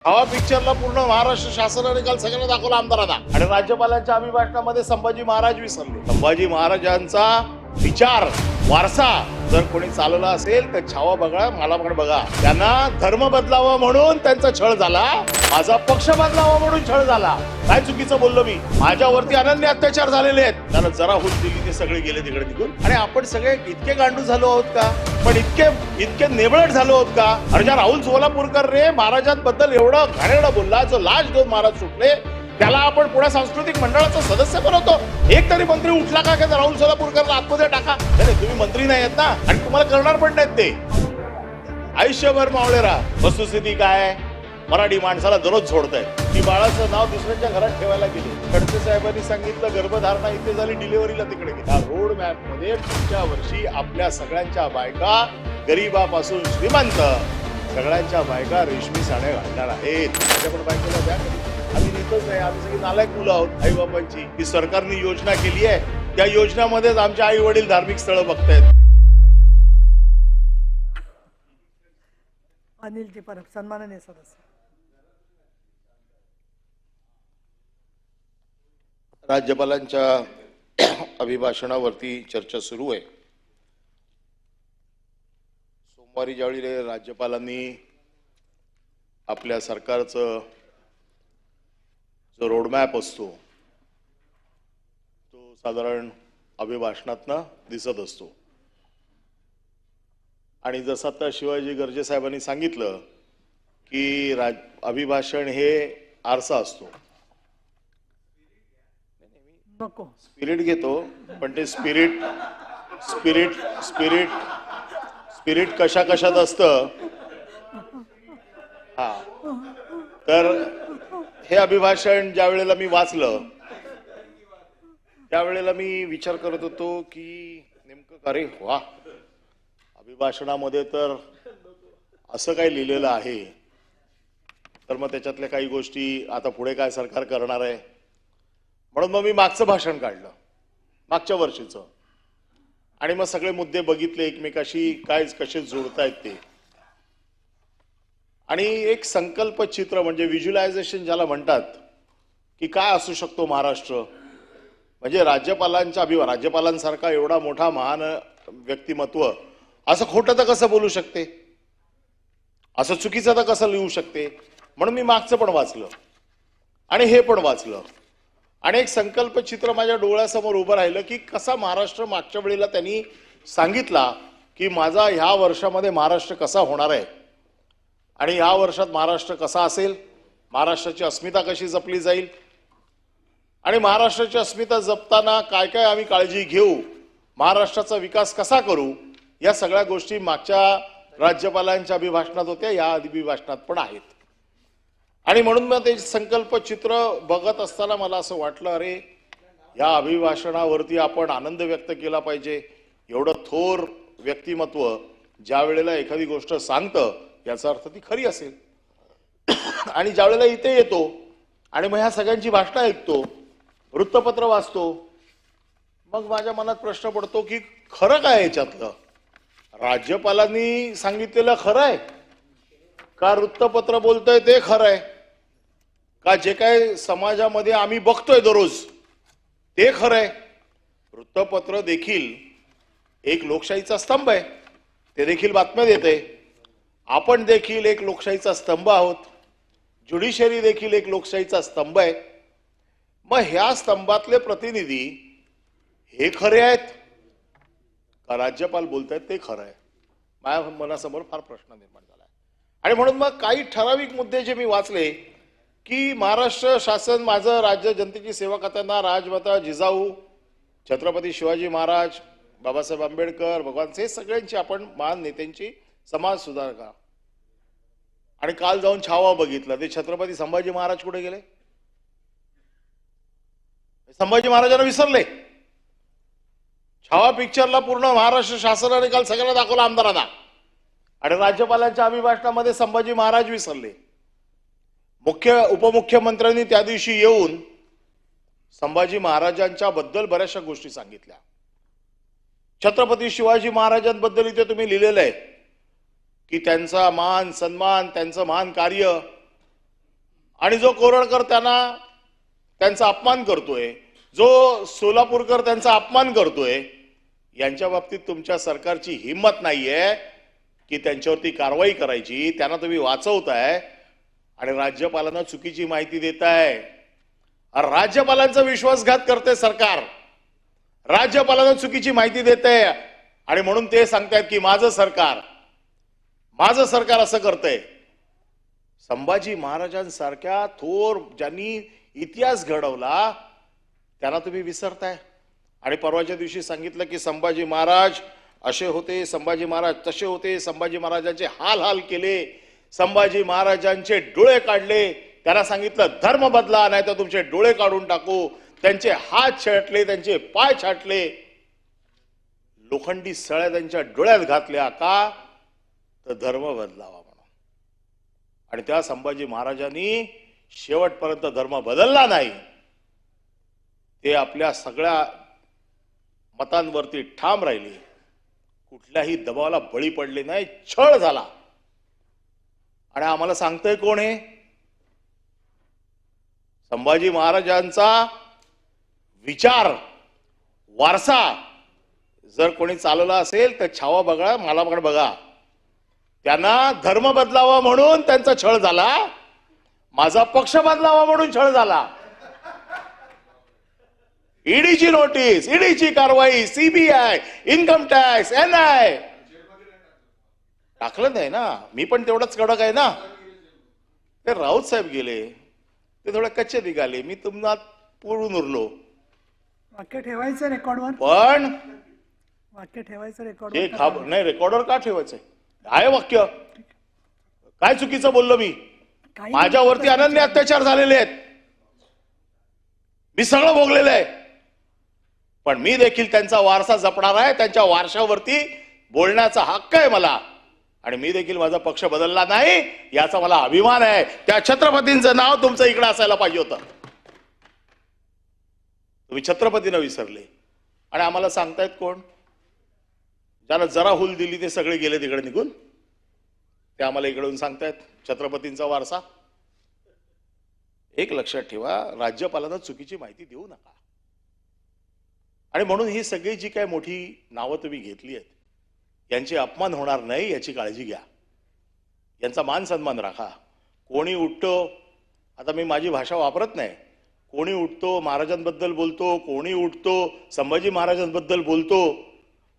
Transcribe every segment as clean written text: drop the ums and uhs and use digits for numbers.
हवा पिक्चरला पूर्ण महाराष्ट्र शासनाने काल सगळ्यांना दाखवला आमदारांना आणि राज्यपालांच्या अभिभाषणामध्ये संभाजी महाराज विसरले। संभाजी महाराजांचा विचार वारसा जर कोणी चालवला असेल तर छावा बघा, मला पण बघा। त्यांना धर्म बदलावा म्हणून त्यांचा छळ झाला, माझा पक्ष बदलावा म्हणून छळ झाला। काय चुकीचं बोललो मी? माझ्यावरती अनन्य अत्याचार झालेले आहेत, त्यांना जरा हुश दिली ते सगळे गेले तिकडे निघून। आणि आपण सगळे इतके गांडू झालो आहोत का? पण इतके नेबळट झालो आहोत का? अरे ज्या राहुल सोलापूरकर रे महाराजांबद्दल एवढं घाणेरडं बोलला, जो लाच देऊन महाराज सुटले, त्याला आपण पुणे सांस्कृतिक मंडळाचा सदस्य बनवतो। एक तरी मंत्री उठला का राहुल सोलापूरकरला आतमध्ये टाका? नाही, तुम्ही मंत्री नाही आहेत ना, आणि तुम्हाला करणार पण नाहीत ते। आयुष्यभर मावळे राहा। वस्तुस्थिती काय? मराठी माणसाला दररोज सोडतायत की बाळाचं नाव दुसऱ्यांच्या घरात ठेवायला गेले। खडसे साहेबांनी सांगितलं गर्भधारणा इथे झाली, डिलिव्हरीला तिकडे गेली। या रोड मॅप मध्ये पुढच्या वर्षी आपल्या सगळ्यांच्या बायका, गरीबापासून श्रीमंत सगळ्यांच्या बायका रेशमी साड्या घालणार आहेत। माझ्या पण बायकोला द्या, आम्ही नेतोच नाही, आम्ही सगळी नालायक मुलं आहोत आई बाबांची। की सरकारने योजना केली आहे, त्या योजनामध्येच आमचे आई वडील धार्मिक स्थळं बघतायत। अनिल परब सन्माननीय सदस्य। राज्यपालांच्या अभिभाषणावरती चर्चा सुरू आहे। सोमवारी ज्यावेळी राज्यपालांनी आपल्या सरकारचं जो रोडमॅप असतो तो साधारण अभिभाषणातनं दिसत असतो, आणि जसं आता शिवाजी गर्जे साहेबांनी सांगितलं की अभिभाषण हे आरसा असतो। नको स्पिरिट घेतो, पण ते स्पिरिट स्पिरिट स्पिरिट स्पिरिट कशा कशात असतं। हा, तर हे अभिभाषण ज्या वेळेला मी वाचलं त्यावेळेला मी विचार करत होतो की नेमकं अरे वा, अभिभाषणामध्ये तर असं काही लिहिलेलं आहे, तर मग त्याच्यातल्या काही गोष्टी आता पुढे काय सरकार करणार आहे, म्हणून मग मी मागचं भाषण काढलं, मागच्या वर्षीचं, आणि मग सगळे मुद्दे बघितले एकमेकाशी काय कसे जोडतायत ते, आणि एक संकल्प चित्र म्हणजे व्हिज्युअलायझेशन ज्याला म्हणतात की काय असू शकतो महाराष्ट्र। म्हणजे राज्यपालांसारखा एवढा मोठा महान व्यक्तिमत्व असं खोटं तर कसं बोलू शकते, असं चुकीचं तर कसं लिहू शकते। म्हणून मी मागचं पण वाचलं आणि हे पण वाचलं, आणि एक संकल्प चित्र माझ्या डोळ्यासमोर उभं राहिलं की कसा महाराष्ट्र मागच्या वेळेला त्यांनी सांगितला की माझा ह्या वर्षामध्ये महाराष्ट्र कसा होणार आहे, आणि ह्या वर्षात महाराष्ट्र कसा असेल, महाराष्ट्राची अस्मिता कशी जपली जाईल, आणि महाराष्ट्राची अस्मिता जपताना काय काय आम्ही काळजी घेऊ, महाराष्ट्राचा विकास कसा करू, या सगळ्या गोष्टी मागच्या राज्यपालांच्या अभिभाषणात होत्या, या अभिभाषणात पण आहेत। आणि म्हणून मग ते संकल्प चित्र बघत असताना मला असं वाटलं, अरे या अभिभाषणावरती आपण आनंद व्यक्त केला पाहिजे। एवढं थोर व्यक्तिमत्व ज्या वेळेला एखादी गोष्ट सांगतं याचा अर्थ ती खरी असेल, आणि ज्या वेळेला इथे येतो आणि मग ह्या सगळ्यांची भाषणं ऐकतो, वृत्तपत्र वाचतो, मग माझ्या मनात प्रश्न पडतो की खरं काय याच्यातलं? राज्यपालांनी सांगितलेलं खरं आहे का वृत्तपत्र बोलतोय ते खरं आहे का? जे काय समाजामध्ये आम्ही बघतोय दररोज ते खरं आहे? वृत्तपत्र देखील एक लोकशाहीचा स्तंभ आहे, ते देखील बातम्या देते। आपण देखील एक लोकशाहीचा स्तंभ आहोत, ज्युडिशरी देखील एक लोकशाहीचा स्तंभ आहे। मग ह्या स्तंभातले प्रतिनिधी हे खरे आहेत का राज्यपाल बोलतायत ते खरं आहे? माझ्या मनासमोर फार प्रश्न निर्माण झाला, आणि म्हणून मग काही ठराविक मुद्दे जे मी वाचले की महाराष्ट्र शासन माझं राज्य जनतेची सेवा करताना राजमाता जिजाऊ, छत्रपती शिवाजी महाराज, बाबासाहेब आंबेडकर, भगवान, हे सगळ्यांची आपण महान नेत्यांची समाज सुधारका। आणि काल जाऊन छावा बघितला, ते छत्रपती संभाजी महाराज कुठे गेले? संभाजी महाराजांना विसरले। छावा पिक्चरला पूर्ण महाराष्ट्र शासनाने काल सगळ्यांना दाखवला आमदारांना, आणि राज्यपालांच्या अभिभाषणामध्ये संभाजी महाराज विसरले। उपमुख्यमंत्र्यांनी त्या दिवशी येऊन संभाजी महाराजांच्या बद्दल बऱ्याचशा गोष्टी सांगितल्या। छत्रपती शिवाजी महाराजांबद्दल इथे तुम्ही लिहिलेलं आहे की त्यांचा मान सन्मान, त्यांचं महान कार्य, आणि जो कोरडकर त्यांचा अपमान करतोय, जो सोलापूरकर त्यांचा अपमान करतोय, यांच्या बाबतीत तुमच्या सरकारची हिंमत नाहीये की त्यांच्यावरती कारवाई करायची. त्यांना तुम्ही वाचवताय आणि राज्यपालांना चुकीची माहिती देताय. राज्यपालांचा विश्वासघात करते सरकार, राज्यपालांना चुकीची माहिती देते आणि म्हणून ते सांगतायत की माझं सरकार असं करतंय. संभाजी महाराजांसारख्या थोर ज्यांनी इतिहास घडवला त्यांना तुम्ही विसरताय. आणि परवाच्या दिवशी सांगितलं की संभाजी महाराज असे होते, संभाजी महाराज तसे होते, संभाजी महाराजांचे हाल केले, संभाजी महाराजांचे डोळे काढले, त्यांना सांगितलं धर्म बदला नाही तर तुमचे डोळे काढून टाकू, त्यांचे हात छाटले, त्यांचे पाय छाटले, लोखंडी सळ्या त्यांच्या डोळ्यात घातल्या का तर धर्म बदलावा म्हणून. आणि त्या संभाजी महाराजांनी शेवटपर्यंत धर्म बदलला नाही. ते आपल्या सगळ्या मतांवरती ठाम राहिले, कुठल्याही दबावाला बळी पडले नाही, छळ झाला. आणि आम्हाला सांगतंय कोण आहे? संभाजी महाराजांचा विचार वारसा जर कोणी चालवला असेल तर छावा बघा, मला पण बघा. त्यांना धर्म बदलावा म्हणून त्यांचा छळ झाला, माझा पक्ष बदलावा म्हणून छळ झाला. ईडीची नोटीस, ईडीची कारवाई, सीबीआय, इन्कम टॅक्स, एनआय टाकलं नाही ना. मी पण तेवढंच कडक आहे ना. ते राऊत साहेब गेले, ते थोडे कच्चे निघाले, मी तुम्हाला पुरून उरलो. वाक्य ठेवायचं रेकॉर्डवर, पण वाक्य ठेवायचं हे रेकॉर्डवर. नाही, रेकॉर्डवर का ठेवायचंय? आहे वाक्य. काय चुकीचं बोललो मी? काही माझ्यावरती अनन्य अत्याचार झालेले आहेत, मी सगळं भोगलेलं आहे, पण मी देखील त्यांचा वारसा जपणार आहे. त्यांच्या वारशावरती बोलण्याचा हक्क आहे मला. आणि मी देखील माझा पक्ष बदलला नाही याचा मला अभिमान आहे. त्या छत्रपतींचं नाव तुमचं इकडे असायला पाहिजे होतं. तुम्ही छत्रपतींना विसरले. आणि आम्हाला सांगतायत कोण? ज्याला जरा हुल दिली ते सगळे गेले तिकडे निघून. ते आम्हाला इकडून सांगतायत छत्रपतींचा वारसा. एक लक्षात ठेवा, राज्यपालांना चुकीची माहिती देऊ नका. आणि म्हणून ही सगळी जी काय मोठी नावं तुम्ही घेतली आहेत, यांचे अपमान होणार नाही याची काळजी घ्या. यांचा मान सन्मान राखा. कोणी उठतो, आता मी माझी भाषा वापरत नाही, कोणी उठतो महाराजांबद्दल बोलतो, कोणी उठतो संभाजी महाराजांबद्दल बोलतो,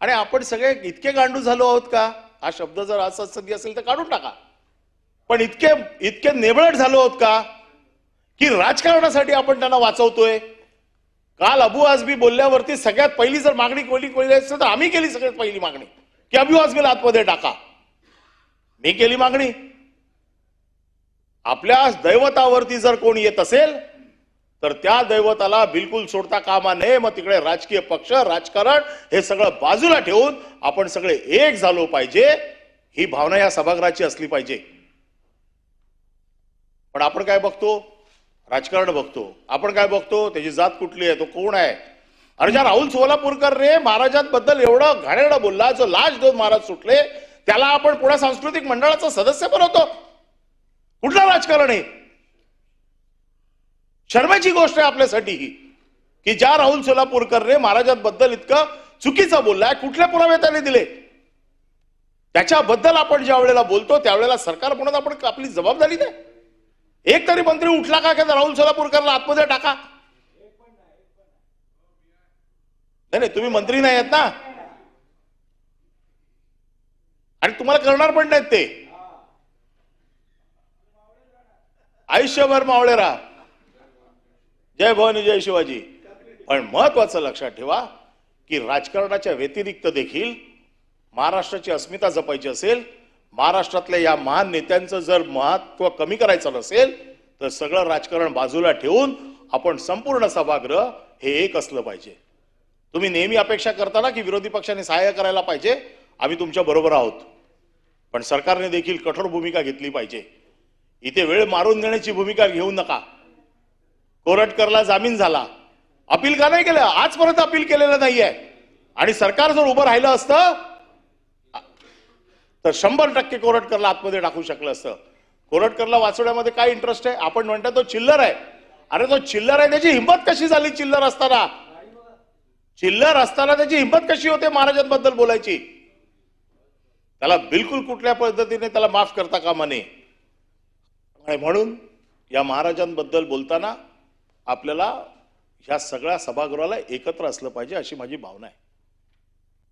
आणि आपण सगळे इतके गांडू झालो आहोत का? हा शब्द जर असत्संगी असेल तर काढून टाका. पण इतके नेबळट झालो आहोत का की राजकारणासाठी आपण त्यांना वाचवतोय? काल अबू आझमी बोलल्यावरती सगळ्यात पहिली जर मागणी कोणी असेल तर आम्ही केली सगळ्यात पहिली मागणी की अबू आझमीला आतमध्ये टाका. मी केली मागणी. आपल्या दैवतावरती जर कोणी येत असेल तर त्या दैवताला बिलकुल सोडता कामा नये. मग तिकडे राजकीय पक्ष, राजकारण हे सगळं बाजूला ठेवून आपण सगळे एक झालो पाहिजे, ही भावना या सभागृहाची असली पाहिजे. पण आपण काय बघतो? राजकारण बघतो. आपण काय बघतो? त्याची जात कुठली आहे, तो कोण आहे. अरे ज्या राहुल सोलापूरकर रे महाराजांबद्दल एवढं घाणेरडं बोलला, जो लाच देऊन महाराज सुटले, त्याला आपण पुणे सांस्कृतिक मंडळाचा सदस्य बनवतो. कुठलं राजकारण आहे? शर्मेची गोष्ट आहे आपल्यासाठी ही की ज्या राहुल सोलापूरकरने महाराजांबद्दल इतकं चुकीचं बोललाय, कुठले पुरावे त्याने दिले? त्याच्याबद्दल आपण ज्या वेळेला बोलतो त्यावेळेला सरकार म्हणून आपण आपली जबाबदारी द्या. एक तरी मंत्री उठला का की राहुल सोलापूरकरला आतमध्ये टाका? नाही, तुम्ही मंत्री नाही आहेत ना, आणि तुम्हाला करणार पण नाहीत ते. आयुष्यभर मावळे राहा. जय भवानी जय शिवाजी. पण महत्वाचं लक्षात ठेवा की राजकारणाच्या व्यतिरिक्त देखील महाराष्ट्राची अस्मिता जपायची असेल, महाराष्ट्रातल्या या महान नेत्यांचं जर महत्व कमी करायचं नसेल तर सगळं राजकारण बाजूला ठेवून आपण संपूर्ण सभागृह हे एक असलं पाहिजे. तुम्ही नेहमी अपेक्षा करता ना की विरोधी पक्षाने सहाय्य करायला पाहिजे. आम्ही तुमच्या बरोबर आहोत, पण सरकारने देखील कठोर भूमिका घेतली पाहिजे. इथे वेळ मारून देण्याची भूमिका घेऊ नका. कोरटकरला जामीन झाला, अपील का नाही केलं? आजपर्यंत अपील केलेलं नाहीये. आणि सरकार जर उभं राहिलं असतं तर 100% कोरटकरला आतमध्ये टाकू शकलं असतं. कोरटकरला वाचवण्यामध्ये काय इंटरेस्ट आहे? आपण म्हणता तो चिल्लर आहे. अरे तो चिल्लर आहे, त्याची हिंमत कशी झाली? चिल्लर असताना त्याची हिंमत कशी होते महाराजांबद्दल बोलायची? त्याला बिलकुल कुठल्या पद्धतीने त्याला माफ करता कामा नये. आणि म्हणून या महाराजांबद्दल बोलताना आपल्याला ह्या सगळ्या सभागृहाला एकत्र असलं पाहिजे, अशी माझी भावना आहे.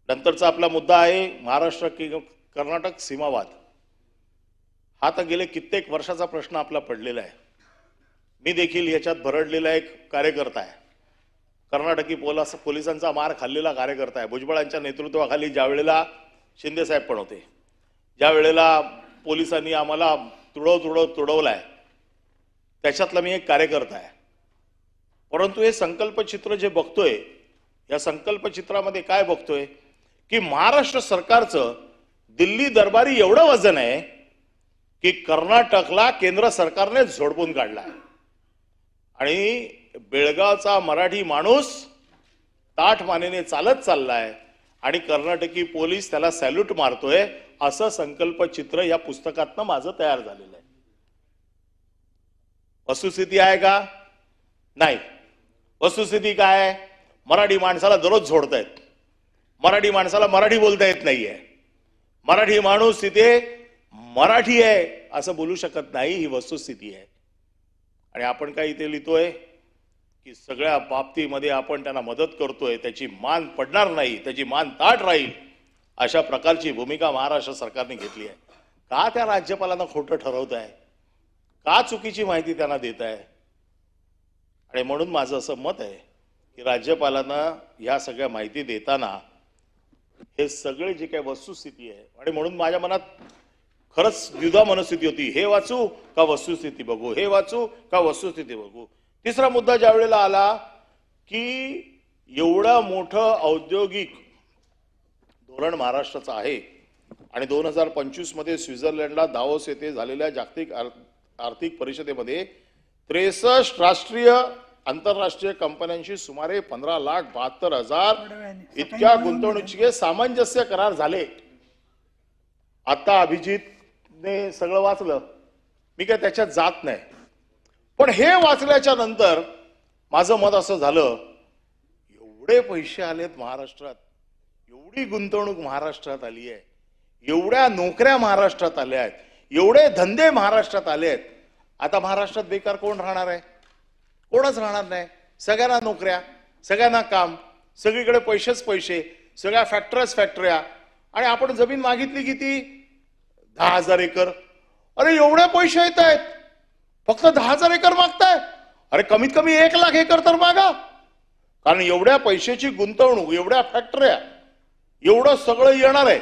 नंतरचा आपला मुद्दा आहे महाराष्ट्र कर्नाटक सीमावाद. हा तर गेले कित्येक वर्षाचा प्रश्न आपला पडलेला आहे. मी देखील याच्यात भरडलेला एक कार्यकर्ता आहे. कर्नाटकी पोलिसांचा मार खाल्लेला कार्यकर्ता आहे. भुजबळांच्या नेतृत्वाखाली ज्या वेळेला शिंदे साहेब पण होते, ज्या वेळेला पोलिसांनी आम्हाला तुडवलाय, त्याच्यातला मी एक कार्यकर्ता आहे. परंतु हे संकल्पचित्र जे बघतोय, या संकल्पचित्रामध्ये काय बघतोय की महाराष्ट्र सरकारचं दिल्ली दरबारी एवढं वजन आहे की कर्नाटकला केंद्र सरकारने झोडपून काढलाय. आणि बेळगावचा मराठी माणूस ताठ मानेने चालत चाललाय आणि कर्नाटकी पोलीस त्याला सॅल्यूट मारतोय. असं संकल्पचित्र या पुस्तकातनं माझं तयार झालेलं आहे. वस्तुस्थिती आहे का? नाही. वस्तुस्थिती काय आहे? मराठी माणसाला दररोज झोडतायत. मराठी माणसाला मराठी बोलता येत नाहीये. मराठी माणूस तिथे मराठी आहे असं बोलू शकत नाही. ही वस्तुस्थिती आहे. आणि आपण काय इथे लिहितोय की सगळ्या बाबतीमध्ये आपण त्यांना मदत करतोय, त्याची मान पडणार नाही, त्याची मान ताठ राहील, अशा प्रकारची भूमिका महाराष्ट्र सरकारने घेतली आहे. का त्या राज्यपालांना खोटं ठरवत आहे? का चुकीची माहिती त्यांना देत आहे? आणि म्हणून माझं असं मत आहे की राज्यपालांना ह्या सगळ्या माहिती देताना हे सगळे जे काही वस्तुस्थिती आहे, आणि म्हणून माझ्या मनात खरंच द्विधा मनस्थिती होती, हे वाचू का वस्तुस्थिती बघू, हे वाचू का वस्तुस्थिती बघू. तिसरा मुद्दा ज्या वेळेला आला की एवढं मोठं औद्योगिक धोरण महाराष्ट्राचं आहे आणि 2025 मध्ये स्वित्झर्लंडला दावोस येथे झालेल्या जागतिक आर्थिक परिषदेमध्ये 63 राष्ट्रीय आंतरराष्ट्रीय कंपन्यांशी सुमारे 15,72,000 इतक्या गुंतवणुकीचे सामंजस्य करार झाले. आता अभिजितने सगळं वाचलं, मी काय त्याच्यात जात नाही. पण हे वाचल्याच्या नंतर माझं मत असं झालं, एवढे पैसे आलेत महाराष्ट्रात, एवढी गुंतवणूक महाराष्ट्रात आली आहे, एवढ्या नोकऱ्या महाराष्ट्रात आल्या आहेत, एवढे धंदे महाराष्ट्रात आले आहेत. आता महाराष्ट्रात बेकार कोण राहणार आहे? कोणच राहणार नाही. सगळ्यांना नोकऱ्या, सगळ्यांना काम, सगळीकडे पैसेच पैसे, सगळ्या फॅक्टऱ्या. आणि आपण जमीन मागितली किती? 10,000 एकर. अरे एवढे पैसे येत आहेत, फक्त 10,000 एकर मागताय. अरे कमीत कमी 1,00,000 एकर तर मागा. कारण एवढ्या पैशाची गुंतवणूक, एवढ्या फॅक्टऱ्या, एवढं सगळं येणार आहे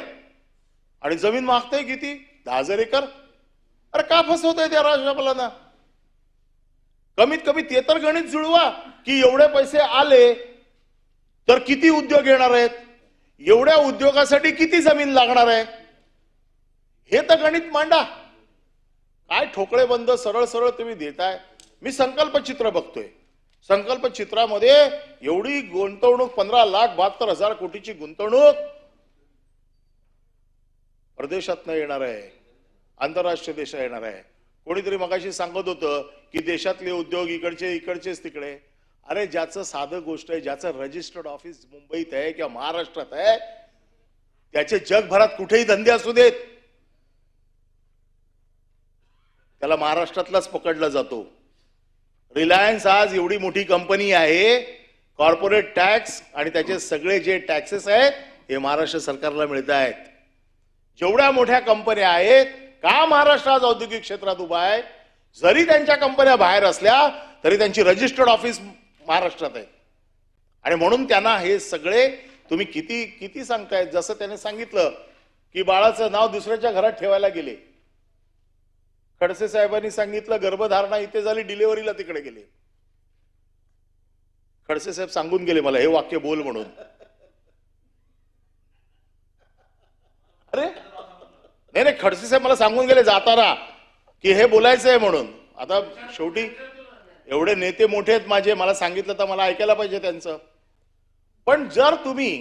आणि जमीन मागताय किती? 10,000 एकर. अरे का फसवत आहे त्या राज्यपालांना? कमीत कमी ते तर गणित जुळवा की एवढे पैसे आले तर किती उद्योग येणार आहेत, एवढ्या उद्योगासाठी किती जमीन लागणार आहे, हे तर गणित मांडा. काय ठोकळे बंद सरळ सरळ तुम्ही देताय. मी संकल्पचित्र बघतोय. संकल्पचित्रामध्ये एवढी गुंतवणूक, 15,72,000 कोटीची गुंतवणूक परदेशातनं येणार आहे, आंतरराष्ट्रीय देशात येणार आहे. कोणीतरी मगाशी सांगत होतं की देशातले उद्योग इकडचेच तिकडे. अरे ज्याचं साधं गोष्ट आहे, ज्याचं रजिस्टर्ड ऑफिस मुंबईत आहे किंवा महाराष्ट्रात आहे, त्याचे जगभरात कुठेही धंदे असू देत, त्याला महाराष्ट्रातलाच पकडला जातो. रिलायन्स आज एवढी मोठी कंपनी आहे, कॉर्पोरेट टॅक्स आणि त्याचे सगळे जे टॅक्सेस आहेत हे महाराष्ट्र सरकारला मिळत आहेत. जेवढ्या मोठ्या कंपन्या आहेत, का महाराष्ट्र आज औद्योगिक क्षेत्रात उभा आहे? जरी त्यांच्या कंपन्या बाहेर असल्या तरी त्यांची रजिस्टर्ड ऑफिस महाराष्ट्रात आहे. आणि म्हणून त्यांना हे सगळे तुम्ही किती किती सांगताय. जसं त्याने सांगितलं की बाळाचं नाव दुसऱ्याच्या घरात ठेवायला गेले. खडसे साहेबांनी सांगितलं गर्भधारणा इथे झाली, डिलिव्हरीला तिकडे गेले. खडसे साहेब सांगून गेले मला हे वाक्य बोल म्हणून. अरे नाही, खडसे साहेब मला सांगून गेले जाताना की हे बोलायचं आहे म्हणून. आता शेवटी एवढे नेते मोठे आहेत माझे, मला सांगितलं तर मला ऐकायला पाहिजे त्यांचं. पण जर तुम्ही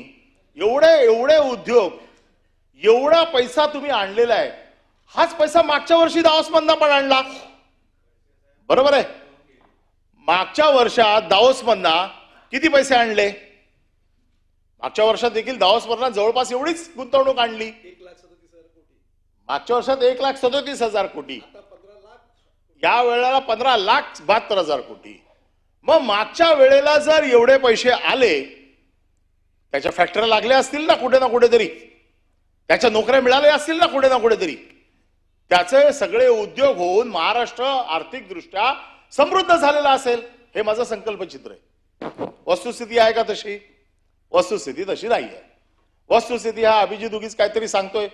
एवढे उद्योग, एवढा पैसा तुम्ही आणलेला आहे हाच पैसा मागच्या वर्षी दावोसमधनं पण आणला. बरोबर आहे. मागच्या वर्षात दावोसमधनं किती पैसे आणले? मागच्या वर्षात देखील दावोसमधनं जवळपास एवढीच गुंतवणूक आणली. मागच्या वर्षात 1,37,000 कोटी, या वेळेला 15,72,000 कोटी. मग मागच्या वेळेला जर एवढे पैसे आले, त्याच्या फॅक्टऱ्या लागल्या असतील ना कुठेतरी, त्याच्या नोकऱ्या मिळाल्या असतील ना कुठेतरी, त्याचे सगळे उद्योग होऊन महाराष्ट्र आर्थिकदृष्ट्या समृद्ध झालेला असेल, हे माझं संकल्पचित्र आहे. वस्तुस्थिती आहे का तशी? वस्तुस्थिती तशी नाही आहे. वस्तुस्थिती हा अभिजित उगीच काहीतरी सांगतोय,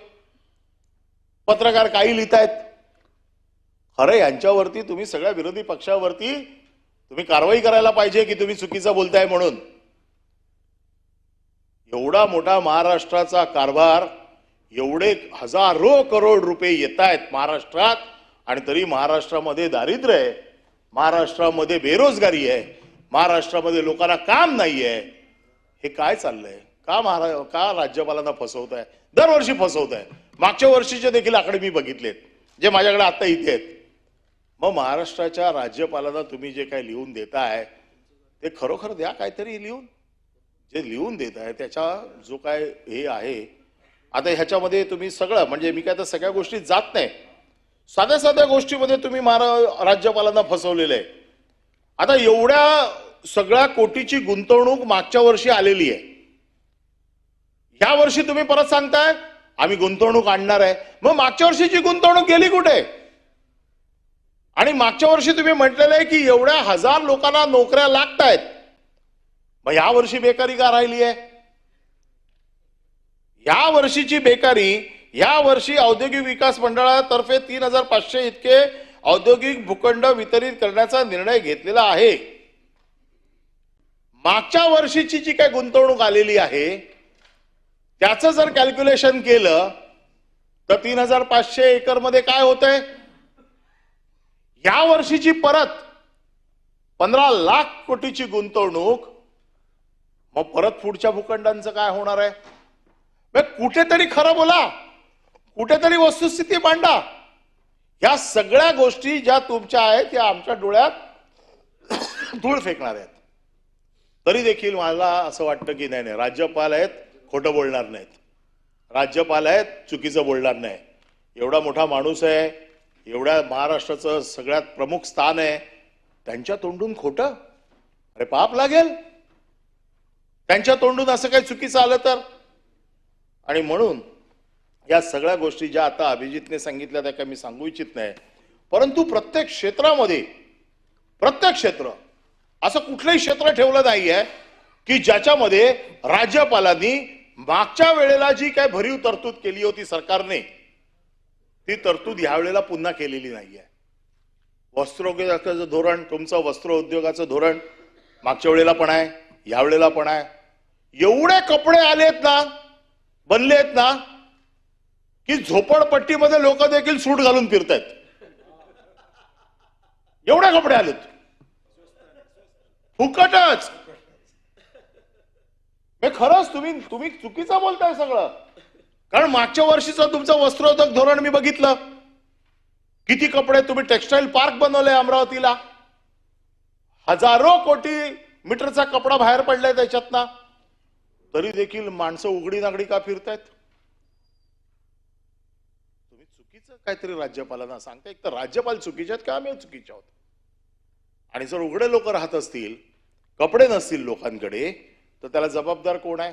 पत्रकार काही लिहितायत. खरं यांच्यावरती तुम्ही सगळ्या विरोधी पक्षावरती तुम्ही कारवाई करायला पाहिजे की तुम्ही चुकीचं बोलताय म्हणून. एवढा मोठा महाराष्ट्राचा कारभार, एवढे हजारो करोड रुपये येत आहेत महाराष्ट्रात, आणि तरी महाराष्ट्रामध्ये दारिद्र्य आहे, महाराष्ट्रामध्ये बेरोजगारी आहे, महाराष्ट्रामध्ये लोकांना काम नाही आहे. हे काय चाललंय? का राज्यपालांना फसवताय? दरवर्षी फसवताय. मागच्या वर्षीचे देखील आकडे मी बघितलेत, जे माझ्याकडे आता इथे आहेत. मग महाराष्ट्राच्या राज्यपालांना तुम्ही जे काही लिहून देताय ते खरोखर द्या काहीतरी लिहून. जे लिहून देत आहे त्याच्या जो काय हे आहे, आता ह्याच्यामध्ये तुम्ही सगळं, म्हणजे मी काय तर सगळ्या गोष्टी जात नाही, साध्या साध्या गोष्टीमध्ये तुम्ही राज्यपालांना फसवलेलं आहे. आता एवढ्या सगळ्या कोटीची गुंतवणूक मागच्या वर्षी आलेली आहे, या वर्षी तुम्ही परत सांगताय आम्ही गुंतवणूक आणणार आहे. मग मागच्या वर्षीची गुंतवणूक गेली कुठे? आणि मागच्या वर्षी तुम्ही म्हटलेलं आहे की एवढ्या हजार लोकांना नोकऱ्या लागतायत, मग या वर्षी बेकारी का राहिली आहे? या वर्षीची बेकारी, या वर्षी औद्योगिक विकास मंडळातर्फे 3,500 इतके औद्योगिक भूखंड वितरित करण्याचा निर्णय घेतलेला आहे. मागच्या वर्षीची जी काही गुंतवणूक आलेली आहे त्याचं जर कॅल्क्युलेशन केलं तर 3,500 एकर मध्ये काय होतंय? या वर्षीची परत 15 लाख कोटीची गुंतवणूक, मग परत पुढच्या भूखंडांचं काय होणार आहे? कुठेतरी खरं बोला, कुठेतरी वस्तुस्थिती मांडा. या सगळ्या गोष्टी ज्या तुमच्या आहेत त्या आमच्या डोळ्यात धूळ फेकणार आहेत. तरी देखील मला असं वाटतं की नाही, राज्यपाल आहेत, खोटं बोलणार नाहीत, राज्यपाल आहेत, चुकीचं बोलणार नाही. एवढा मोठा माणूस आहे, एवढ्या महाराष्ट्राचं सगळ्यात प्रमुख स्थान आहे, त्यांच्या तोंडून खोटं? अरे पाप लागेल त्यांच्या तोंडून असं काही चुकीचं आलं तर. आणि म्हणून या सगळ्या गोष्टी ज्या आता अभिजितने सांगितल्या त्या काही मी सांगू इच्छित नाही, परंतु प्रत्येक क्षेत्रामध्ये, प्रत्येक क्षेत्र, असं कुठलंही क्षेत्र ठेवलं नाहीये की ज्याच्यामध्ये राज्यपालांनी मागच्या वेळेला जी काय भरीव तरतूद केली होती सरकारने, ती तरतूद यावेळेला पुन्हा केलेली नाहीये. वस्त्रोद्योगाचं धोरण, तुमचं वस्त्रोद्योगाचं धोरण मागच्या वेळेला पण आहे, यावेळेला पण आहे. एवढे कपडे आलेत ना, बनलेत ना, की झोपडपट्टीमध्ये लोक देखील सूट घालून फिरतायत. एवढे कपडे आलेत फुकटच. खरंच तुम्ही चुकीचं बोलताय सगळं. कारण मागच्या वर्षीचं तुमचं वस्त्रोद्योग धोरण मी बघितलं, किती कपडे तुम्ही टेक्सटाईल पार्क बनवले अमरावतीला, हजारो कोटी मीटरचा कपडा बाहेर पडलाय त्याच्यातनं, तरी देखील माणसं उघडी नागडी का फिरतायत? तुम्ही चुकीचं काहीतरी राज्यपालांना सांगता. एक तर राज्यपाल चुकीचे आहेत का आम्ही चुकीचे आहोत? आणि जर उघडे लोक राहत असतील, कपडे नसतील लोकांकडे, तर त्याला जबाबदार कोण आहे?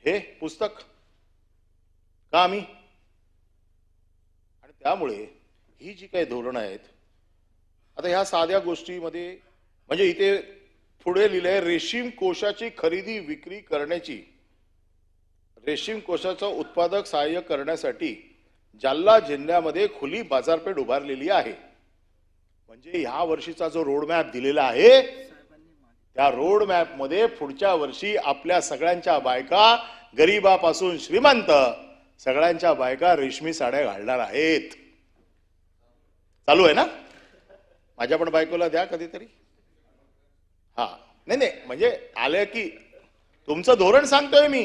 हे पुस्तक का आम्ही? आणि त्यामुळे ही जी काही धोरणं आहेत, आता ह्या साध्या गोष्टीमध्ये, म्हणजे इथे पुढे लिहिलंय रेशीम कोशाची खरेदी विक्री करण्याची, रेशीम कोशाचं उत्पादक सहाय्य करण्यासाठी जालना जिल्ह्यामध्ये खुली बाजारपेठ उभारलेली आहे. म्हणजे ह्या वर्षीचा जो रोडमॅप दिलेला आहे त्या रोडमॅप मध्ये पुढच्या वर्षी आपल्या सगळ्यांच्या बायका, गरीबापासून श्रीमंत सगळ्यांच्या बायका रेशमी साड्या घालणार आहेत. चालू आहे ना? माझ्या पण बायकोला द्या कधीतरी. हा, नाही म्हणजे आले की तुमचं धोरण सांगतोय मी.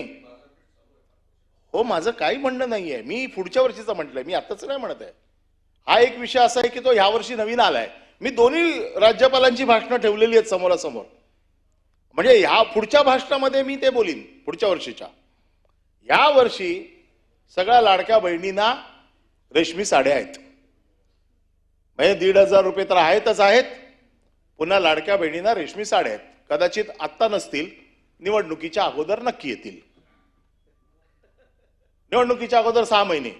हो, माझं काही म्हणणं नाहीये. मी पुढच्या वर्षीचं म्हटलंय, मी आताच नाही म्हणत आहे. हा एक विषय असा आहे की तो ह्या वर्षी नवीन आलाय. मी दोन्ही राज्यपालांची भाषणं ठेवलेली आहेत समोरासमोर. म्हणजे ह्या पुढच्या भाषणामध्ये मी ते बोलीन पुढच्या वर्षीच्या. या वर्षी सगळ्या लाडक्या बहिणींना रेशमी साड्या आहेत. म्हणजे 1,500 रुपये तर आहेतच आहेत. पुन्हा लाडक्या बहिणींना रेशमी साड्या आहेत. कदाचित आत्ता नसतील, निवडणुकीच्या अगोदर नक्की येतील. निवडणुकीच्या अगोदर 6 महिने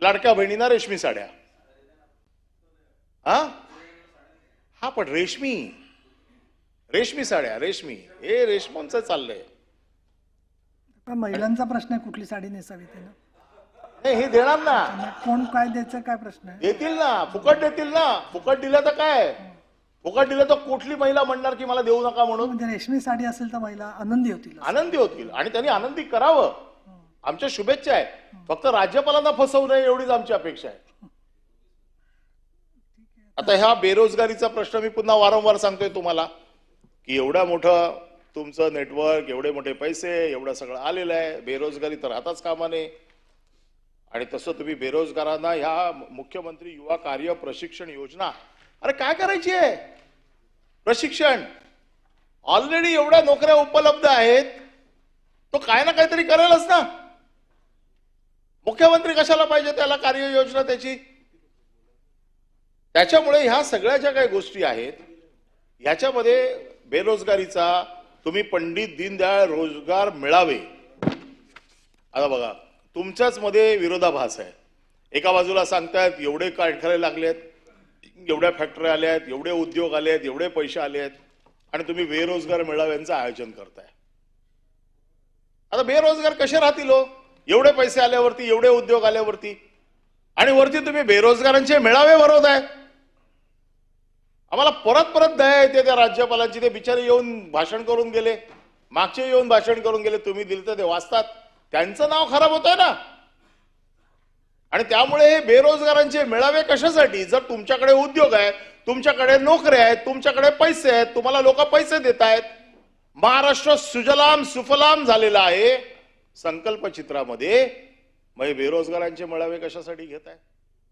लाडक्या बहिणींना रेशमी साड्या. हा पण रेशमी साड्या, रेशमी, हे रेशमांचं चाललंय. पण महिलांचा प्रश्न आहे कुठली साडी नेसावी ते ना. नाही, हे देणार ना, त्यांना कोण काय द्यायचं काय प्रश्न आहे. देतील ना, फुकट देतील ना. फुकट दिलं तर काय, फुकट दिलं तर कुठली महिला म्हणणार की मला देऊ नका म्हणून. म्हणजे रेशमी साडी असेल तर महिला आनंदी होतील. आनंदी होतील आणि त्यांनी आनंदी करावं. आमच्या शुभेच्छा आहे. फक्त राज्यपालांना फसवू नये एवढीच आमची अपेक्षा आहे. आता ह्या बेरोजगारीचा प्रश्न मी पुन्हा वारंवार सांगतोय तुम्हाला की एवढा मोठं तुमचं नेटवर्क, एवढे मोठे पैसे, एवढं सगळं आलेलं आहे. बेरोजगारी तर आताच कामा नये. आणि तसं तुम्ही बेरोजगारांना ह्या मुख्यमंत्री युवा कार्य प्रशिक्षण योजना, अरे काय करायची आहे प्रशिक्षण? ऑलरेडी एवढ्या नोकऱ्या उपलब्ध आहेत, तो काय ना काहीतरी करेलच ना. मुख्यमंत्री कशाला पाहिजे त्याला कार्ययोजना त्याची? त्याच्यामुळे ह्या सगळ्या ज्या काही गोष्टी आहेत ह्याच्यामध्ये बेरोजगारीचा तुम्ही पंडित दीनदयाळ रोजगार मिळावे. आता बघा, तुमच्याच मध्ये विरोधाभास आहे. एका बाजूला सांगतायत एवढे कारखाने लागलेत, एवढ्या फॅक्टरी आल्या आहेत, एवढे उद्योग आले आहेत, एवढे पैसे आले आहेत, आणि तुम्ही बेरोजगार मेळाव्यांचं आयोजन करताय. आता बेरोजगार कसे राहतील हो? एवढे पैसे आल्यावरती, एवढे उद्योग आल्यावरती, आणि वरती तुम्ही बेरोजगारांचे मेळावे भरवताय. आम्हाला परत परत दया येते त्या राज्यपालांची. ते बिचारे येऊन भाषण करून गेले, मागचे येऊन भाषण करून गेले, तुम्ही दिलं तर ते वाचतात, त्यांचं नाव खराब होत आहे ना. आणि त्यामुळे हे बेरोजगारांचे मेळावे कशासाठी? जर तुमच्याकडे उद्योग आहे, तुमच्याकडे नोकऱ्या आहेत, तुमच्याकडे पैसे आहेत, तुम्हाला लोक पैसे देत आहेत, महाराष्ट्र सुजलाम सुफलाम झालेला आहे संकल्प चित्रामध्ये, मग बेरोजगारांचे मेळावे कशासाठी घेत आहे?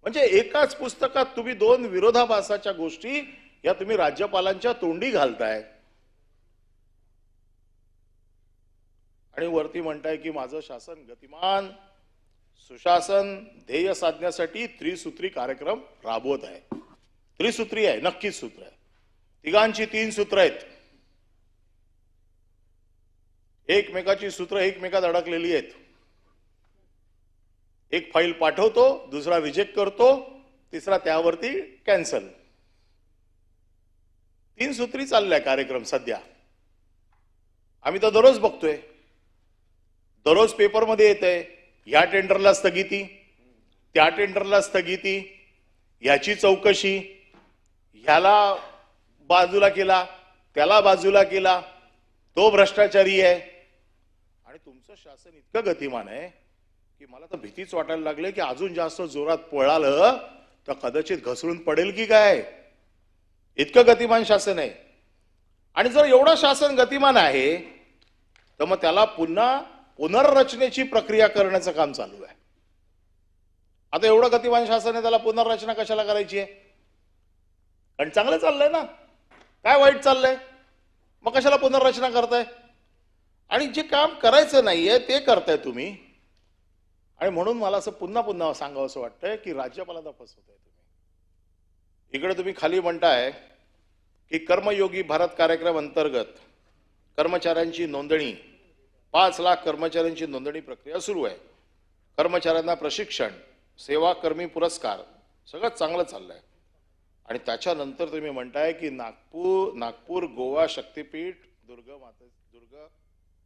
म्हणजे एकाच पुस्तकात तुम्ही दोन विरोधाभासाच्या गोष्टी या तुम्ही राज्यपालांच्या तोंडी घालताय. आणि वरती म्हणताय की माझं शासन गतिमान, सुशासन, ध्येय साधण्यासाठी त्रिसूत्री कार्यक्रम राबवत आहे. त्रिसूत्री आहे, नक्कीच सूत्र आहे. तिघांची 3 सूत्र आहेत. एकमेकाची सूत्र एकमेकात अडकलेली आहेत. एक फाईल पाठवतो, दुसरा रिजेक्ट करतो, तिसरा त्यावरती कॅन्सल. 3 सूत्री चाललाय कार्यक्रम सध्या. आम्ही तर दररोज बघतोय, दररोज पेपरमध्ये येत आहे, या टेंडरला स्थगिती, त्या टेंडरला स्थगिती, याची चौकशी, ह्याला बाजूला केला, त्याला बाजूला केला, तो भ्रष्टाचारी आहे. आणि तुमचं शासन इतकं गतिमान आहे की मला तर भीतीच वाटायला लागले की अजून जास्त जोरात पळालं तर कदाचित घसरून पडेल की काय. इतकं गतिमान शासन आहे. आणि जर एवढं शासन गतिमान आहे तर मग त्याला पुन्हा पुनर्रचनेची प्रक्रिया करण्याचं काम चालू आहे. आता एवढं गतिमान शासन आहे, त्याला पुनर्रचना कशाला करायची आहे? कारण चांगलं चाललंय ना, काय वाईट चाललंय? मग कशाला पुनर्रचना करताय? आणि जे काम करायचं नाहीये ते करताय तुम्ही. आणि म्हणून मला असं पुन्हा पुन्हा सांगावं असं वाटतंय की राज्यपालांना फसवताय तुम्ही. इकडे तुम्ही खाली म्हणताय की कर्मयोगी भारत कार्यक्रम अंतर्गत कर्मचाऱ्यांची नोंदणी, 5 लाख कर्मचाऱ्यांची नोंदणी प्रक्रिया सुरू आहे. कर्मचाऱ्यांना प्रशिक्षण, सेवा कर्मी पुरस्कार, सगळं चांगलं चाललंय. आणि त्याच्यानंतर तुम्ही म्हणताय की नागपूर गोवा शक्तीपीठ दुर्ग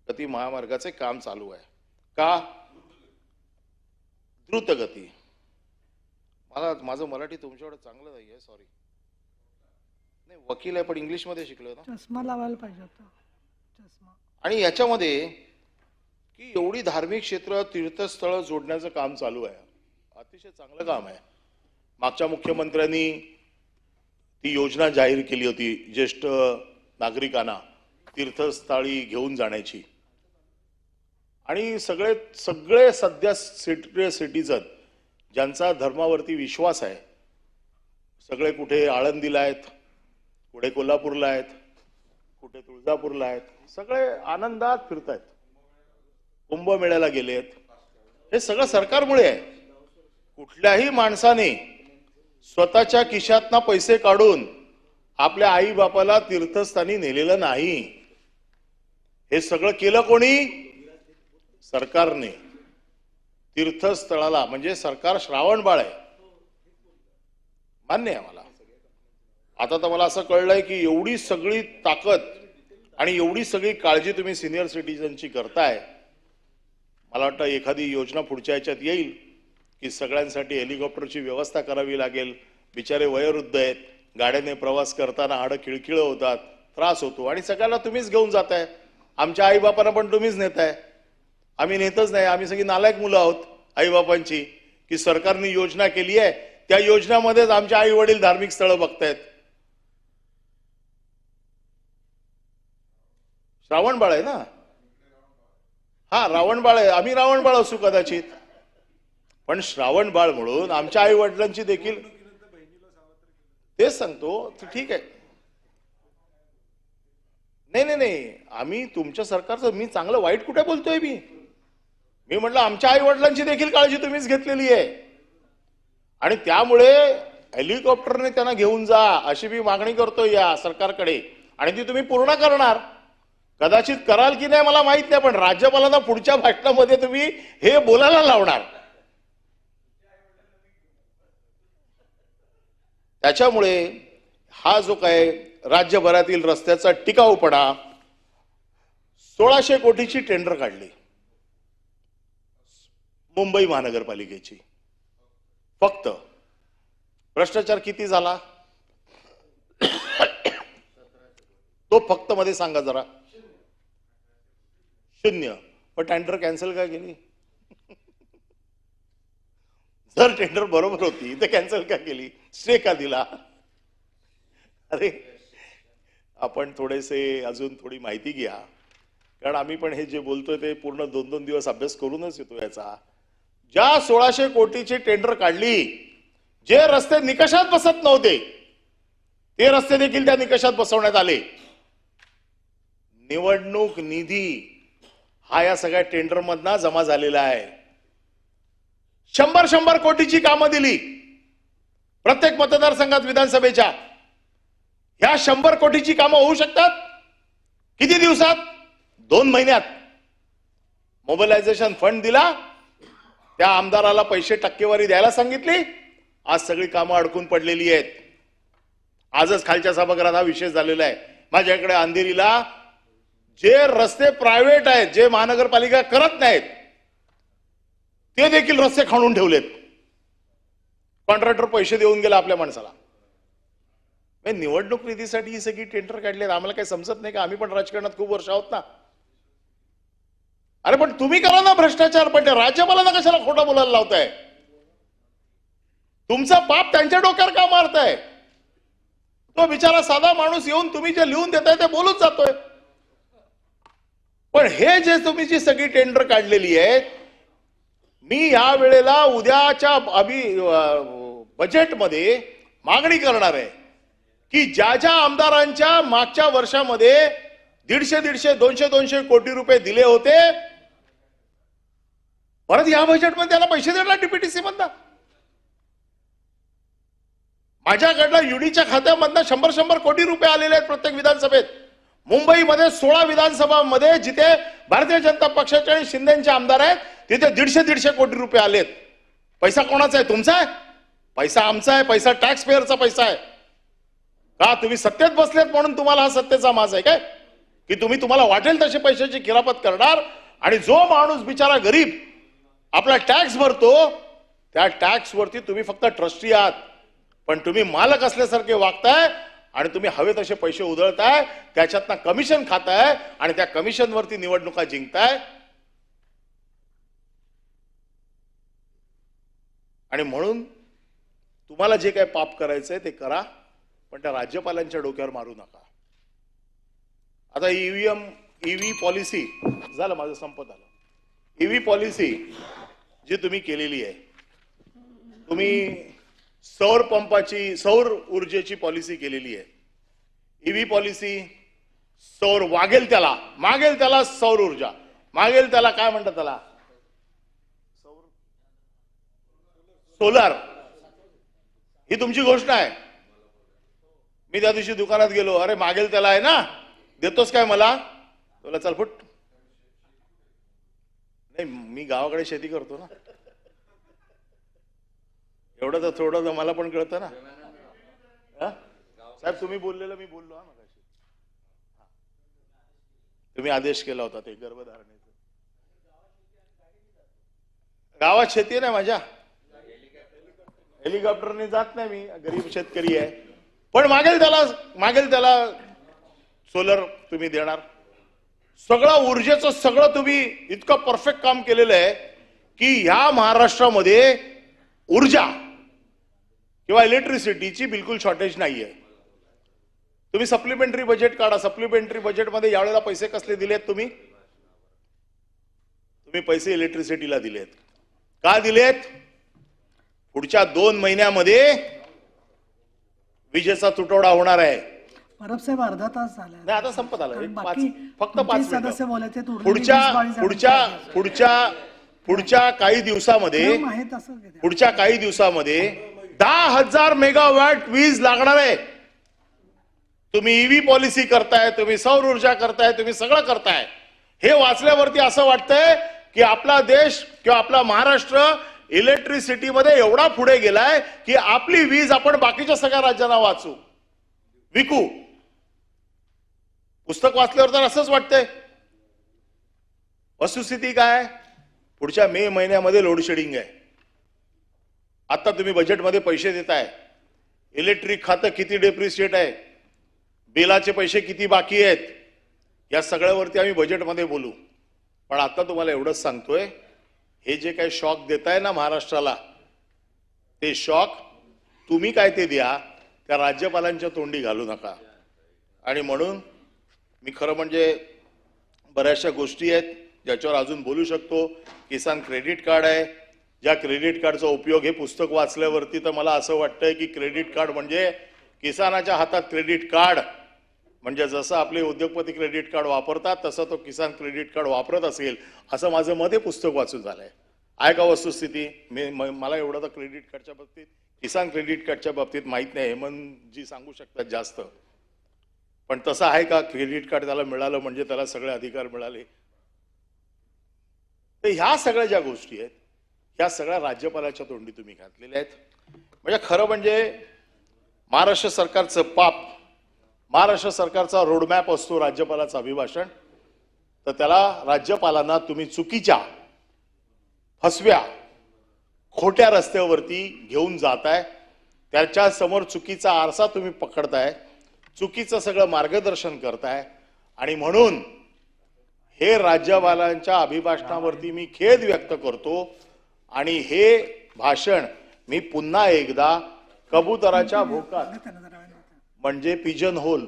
गती महामार्गाचे काम चालू आहे. का? द्रुत गती. माझं मराठी तुमच्याकडे चांगलं नाही आहे, सॉरी. नाही, वकील आहे पण इंग्लिश मध्ये शिकलो ना. चष्मा लावायला पाहिजे होता, चष्मा. आणि याच्यामध्ये की एवढी धार्मिक क्षेत्र, तीर्थस्थळ जोडण्याचं काम चालू आहे. अतिशय चांगलं काम आहे. मागच्या मुख्यमंत्र्यांनी ती योजना जाहीर केली होती ज्येष्ठ नागरिकांना तीर्थस्थळी घेऊन जाण्याची. आणि सगळे सगळे सध्या सिटीजन ज्यांचा धर्मावरती विश्वास आहे, सगळे कुठे आळंदीला आहेत, कुठे कोल्हापूरला आहेत, कुठे तुळजापूरला आहेत, सगळे आनंदात फिरतायत, कुंभमेळ्याला गेलेत. हे सगळं सरकारमुळे आहे. कुठल्याही माणसाने स्वतःच्या खिशातनं पैसे काढून आपल्या आई बापाला तीर्थस्थानी नेलेलं नाही. हे सगळं केलं कोणी? सरकारने. तीर्थस्थळाला म्हणजे सरकार श्रावणबाळ आहे, मान्य आहे मला. आता तर मला असं कळलंय की एवढी सगळी ताकद आणि एवढी सगळी काळजी तुम्ही सिनियर सिटीजनची करताय. मला वाटतं एखादी योजना पुढच्या ह्याच्यात येईल की सगळ्यांसाठी हेलिकॉप्टरची व्यवस्था करावी लागेल. बिचारे वयोवृद्ध आहेत, गाड्याने प्रवास करताना हाडं खिळखिळं होतात, त्रास होतो आणि सगळ्याला तुम्हीच घेऊन जाताय. आमच्या आईबापांना पण तुम्हीच नेताय. आम्ही नेतच नाही. आम्ही सगळी नालायक मुलं आहोत आईबापांची की सरकारने योजना केली आहे, त्या योजनामध्येच आमचे आई वडील धार्मिक स्थळं बघतायत. श्रावणबाळ आहे ना? हा, रावणबाळ आहे. आम्ही रावणबाळ असू कदाचित, पण श्रावणबाळ म्हणून आमच्या आई वडिलांची देखील तेच सांगतो. ठीक आहे. नाही नाही नाही, आम्ही तुमच्या सरकारचं, मी चांगलं वाईट कुठे बोलतोय? मी म्हटलं आमच्या आई वडिलांची देखील काळजी तुम्हीच घेतलेली आहे आणि त्यामुळे हेलिकॉप्टरने त्यांना घेऊन जा अशी मी मागणी करतोय या सरकारकडे आणि ती तुम्ही पूर्ण करणार. कदाचित कराल की नाही मला माहित नाही, पण राज्यपालांना पुढच्या भाषणामध्ये तुम्ही हे बोलायला लावणार. त्याच्यामुळे हा जो काय राज्यभरातील रस्त्याचा टिकाऊपणा, 1600 कोटीची टेंडर काढली मुंबई महानगरपालिकेची. फक्त भ्रष्टाचार किती झाला तो फक्त मध्ये सांगा जरा. 0. पण टेंडर कॅन्सल का केली? जर टेंडर बरोबर होती तर कॅन्सल का केली? स्टे का दिला? अरे आपण थोडेसे अजून थोडी माहिती घ्या, कारण आम्ही पण हे जे बोलतोय ते पूर्ण 2-2 दिवस अभ्यास करूनच येतो याचा. ज्या 1600 कोटीची टेंडर काढली, जे रस्ते निकषात बसत नव्हते ते रस्ते देखील त्या निकषात बसवण्यात आले. निवडणूक निधी हा या सगळ्या टेंडर मधना जमा झालेला आहे. 100 कोटीची कामं दिली प्रत्येक मतदारसंघात विधानसभेच्या. ह्या 100 कोटीची कामं होऊ शकतात किती दिवसात? 2 महिन्यात. मोबिलायझेशन फंड दिला, त्या आमदाराला पैसे टक्केवारी द्यायला सांगितली. आज सगळी कामं अडकून पडलेली आहेत. आजच खालच्या सभागृहात हा विषय झालेला आहे. माझ्याकडे अंधेरीला जे रस्ते प्रायव्हेट आहेत, जे महानगरपालिका करत नाहीत, ते देखील रस्ते खणून ठेवलेत. कॉन्ट्रॅक्टर पैसे देऊन गेला आपल्या माणसाला. निवडणूक निधीसाठी ही सगळी टेंडर काढलेत. आम्हाला काही समजत नाही का? आम्ही पण राजकारणात खूप वर्ष आहोत ना. अरे पण तुम्ही करा ना भ्रष्टाचार, पण राज्यपालांना कशाला खोटं बोलायला लावताय? तुमचा पाप त्यांच्या डोक्यावर का मारताय? तो बिचारा साधा माणूस येऊन तुम्ही जे लिहून देताय ते बोलूच जातोय. पण हे जे तुम्ही जी सगळी टेंडर काढलेली आहेत, मी या वेळेला उद्याच्या बजेटमध्ये मागणी करणार आहे की ज्या ज्या आमदारांच्या मागच्या वर्षामध्ये 150, 200 कोटी रुपये दिले होते, परत या बजेटमध्ये त्याला पैसे देणार डीपीटीसी मधनं. माझ्याकडनं युडीच्या खात्यामधनं 100 कोटी रुपये आलेले आहेत प्रत्येक विधानसभेत. मुंबईमध्ये 16 विधानसभांमध्ये जिथे भारतीय जनता पक्षाचे आणि शिंदेचे आमदार आहेत तिथे 150 कोटी रुपये आलेत. पैसा कोणाचा आहे? तुमचा आहे? पैसा आमचा आहे? पैसा टॅक्स पेअरचा पैसा आहे का? तुम्ही सत्तेत बसलेत म्हणून तुम्हाला हा सत्तेचा माज आहे काय की तुम्ही तुम्हाला वाटेल तशी पैशाची किरापत करणार? आणि जो माणूस बिचारा गरीब आपला टॅक्स भरतो, त्या टॅक्स वरती तुम्ही फक्त ट्रस्टी आहात, पण तुम्ही मालक असल्यासारखे वागताय आणि तुम्ही हवे तसे पैसे उधळताय, त्याच्यातनं कमिशन खाताय आणि त्या कमिशन वरती निवडणुका जिंकताय. आणि म्हणून तुम्हाला जे काय पाप करायचंय ते करा, पण त्या राज्यपालांच्या डोक्यावर मारू नका. आता ईव्हीएम पॉलिसी झालं, माझं संपत आलं. ईव्ही पॉलिसी जी तुम्ही केलेली आहे, तुम्ही सौर पंपाची सौर ऊर्जेची पॉलिसी केलेली आहे. ईव्ही पॉलिसी सौर मागेल त्याला सौर ऊर्जा, मागेल त्याला काय म्हणतात त्याला सोलार, ही तुमची गोष्ट आहे. मी त्या दिवशी दुकानात गेलो, अरे मागेल त्याला आहे ना, देतोस काय मला? तुला चल फुट. नाही, मी गावाकडे शेती करतो ना, एवढं तर थोडं तर मला पण कळतं ना. साहेब तुम्ही बोललेलं मी बोललो हा मगाशी. तुम्ही आदेश केला होता ते गर्भधारणेचा. गावात शेती नाही माझ्या, हेलिकॉप्टरने जात नाही मी, गरीब शेतकरी आहे. पण मागेल त्याला सोलर तुम्ही देणार. सगळं ऊर्जेचं सगळं तुम्ही इतकं परफेक्ट काम केलेलं आहे की ह्या महाराष्ट्रामध्ये ऊर्जा किंवा इलेक्ट्रिसिटीची बिलकुल शॉर्टेज नाहीये. तुम्ही सप्लिमेंटरी बजेट काढा. सप्लिमेंटरी बजेटमध्ये यावेळेला पैसे कसले दिलेत तुम्ही? तुम्ही पैसे इलेक्ट्रिसिटीला दिलेत. का दिलेत? पुढच्या 2 महिन्यामध्ये विजेचा तुटवडा होणार आहे. परब साहेब अर्धा तास झाला. नाही, आता संपत आलं. फक्त 5 सदस्य मिनिटं. बोलायचे आहेत, उरलेले 20-22 पुढच्या काही दिवसामध्ये आहेत असं घेते. पुढच्या काही दिवसामध्ये 10,000 मेगावॅट वीज लागणार आहे. तुम्ही ईव्ही पॉलिसी करताय, तुम्ही सौर ऊर्जा करताय, तुम्ही सगळं करताय. हे वाचल्यावरती असं वाटतंय की आपला देश किंवा आपला महाराष्ट्र इलेक्ट्रिसिटीमध्ये एवढा पुढे गेलाय की आपली वीज आपण बाकीच्या सगळ्या राज्यांना विकू. पुस्तक वाचल्यावर तर असंच वाटतंय. वस्तुस्थिती काय? पुढच्या मे महिन्यामध्ये लोडशेडिंग आहे. आता तुम्ही बजेटमध्ये पैसे देताय. इलेक्ट्रिक खातं किती डेप्रिशिएट आहे, बिलाचे पैसे किती बाकी आहेत, या सगळ्यावरती आम्ही बजेटमध्ये बोलू. पण आता तुम्हाला एवढंच सांगतोय, हे जे काही शॉक देताय ना महाराष्ट्राला, ते शॉक तुम्ही काय ते द्या, त्या राज्यपालांच्या तोंडी घालू नका. आणि म्हणून मी खरं म्हणजे बऱ्याचशा गोष्टी आहेत ज्याच्यावर अजून बोलू शकतो. किसान क्रेडिट कार्ड आहे, ज्या क्रेडिट कार्डचा उपयोग हे पुस्तक वाचल्यावरती तर मला असं वाटतंय की क्रेडिट कार्ड म्हणजे किसानाच्या हातात क्रेडिट कार्ड म्हणजे जसं आपले उद्योगपती क्रेडिट कार्ड वापरतात तसं तो किसान क्रेडिट कार्ड वापरत असेल असं माझं मत हे पुस्तक वाचून झालंय. आहे का वस्तुस्थिती? मला एवढं तर क्रेडिट कार्डच्या बाबतीत, किसान क्रेडिट कार्डच्या बाबतीत माहित नाही. हेमंतजी सांगू शकतात जास्त. पण तसं आहे का? क्रेडिट कार्ड त्याला मिळालं म्हणजे त्याला सगळे अधिकार मिळाले? तर ह्या सगळ्या ज्या गोष्टी आहेत ह्या सगळ्या राज्यपालाच्या तोंडी तुम्ही घातलेल्या आहेत. म्हणजे खरं म्हणजे महाराष्ट्र सरकारचं पाप, महाराष्ट्र सरकारचा रोडमॅप असतो राज्यपालाचं अभिभाषण, तर त्याला राज्यपालांना तुम्ही चुकीच्या, फसव्या, खोट्या रस्त्यावरती घेऊन जाताय. त्याच्या समोर चुकीचा आरसा तुम्ही पकडताय, चुकीचं सगळं मार्गदर्शन करताय. आणि म्हणून हे राज्यपालांच्या अभिभाषणावरती मी खेद व्यक्त करतो. आणि हे भाषण मी पुन्हा एकदा कबुतराच्या भोकात म्हणजे पिजन होल,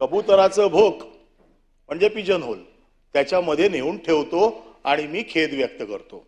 कबुतराचं भोक म्हणजे पिजन होल, त्याच्यामध्ये नेऊन ठेवतो आणि मी खेद व्यक्त करतो.